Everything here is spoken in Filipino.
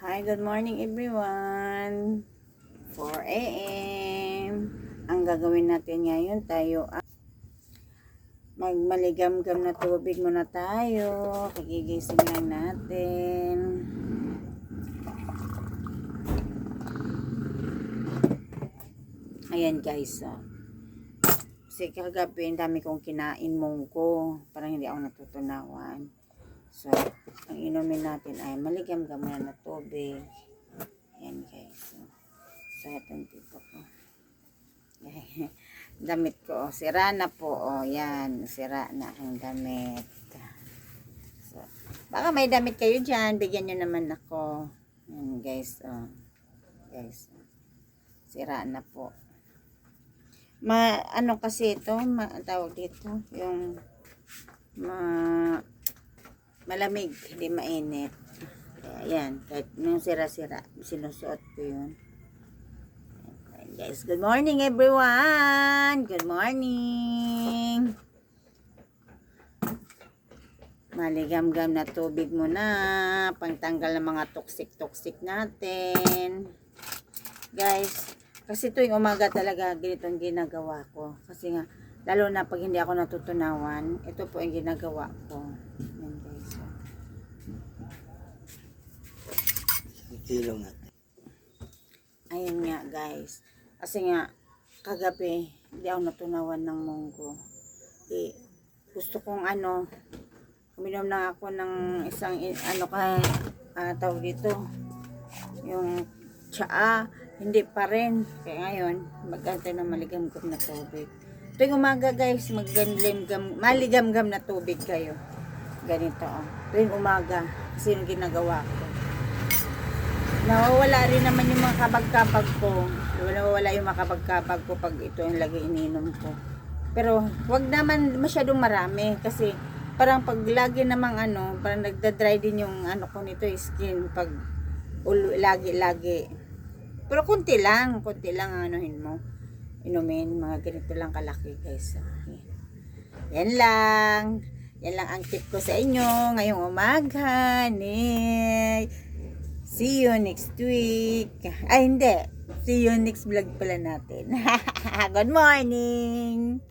Hi, good morning everyone. 4 a.m. Ang gagawin natin ngayon, tayo magmaligam-gam na tubig muna tayo. Kagigising lang natin. Ayan guys. Kasi kagabi, dami kong kinain munggo. Parang hindi ako natutunawan. So, ang inumin natin ay maligam-gam na tubig. Ayan guys. So, itong tipo ko. Damit ko. Sira na po. Yan. Sira na ang damit. So, baka may damit kayo dyan. Bigyan nyo naman ako. Ayan guys. Guys. Sira na po. Ano kasi ito? Tawag dito. Yung malamig, hindi mainit. Ayan, kahit yung sira-sira, sinusuot ko yun. Ayan, guys, good morning everyone! Good morning! Maligam-gam na tubig muna, pangtanggal ng mga toksik-toksik natin. Guys, kasi tuwing umaga talaga, ganitong ginagawa ko. Kasi nga, lalo na pag hindi ako natutunawan, ito po ang ginagawa ko. Ayan guys. Ilong natin. Ayun nga guys. Kasi nga, kagabi, hindi ako natunawan ng munggo. Gusto kong uminom na ako ng isang, tawag dito, yung tsaa. Hindi pa rin. Kaya ngayon, mag-antay na maligam-gam na tubig. Tuwing umaga guys, maligam-gam na tubig kayo. Ganito tuwing umaga. Kasi yung ginagawa ko. Nawawala rin naman yung mga kabag-kabag ko. Nawawala yung mga kabag-kabag ko pag ito yung lagi ininom ko. Pero, wag naman masyadong marami. Kasi, parang pag lagi namang parang nagda-dry din yung ko nito, skin. Pag lagi-lagi. Pero konti lang ang anuhin mo. Inumin, mga ganito lang kalaki guys. Yan lang ang tip ko sa inyo ngayong umaga. See you next week. Ay hindi, see you next vlog pala natin. Good morning.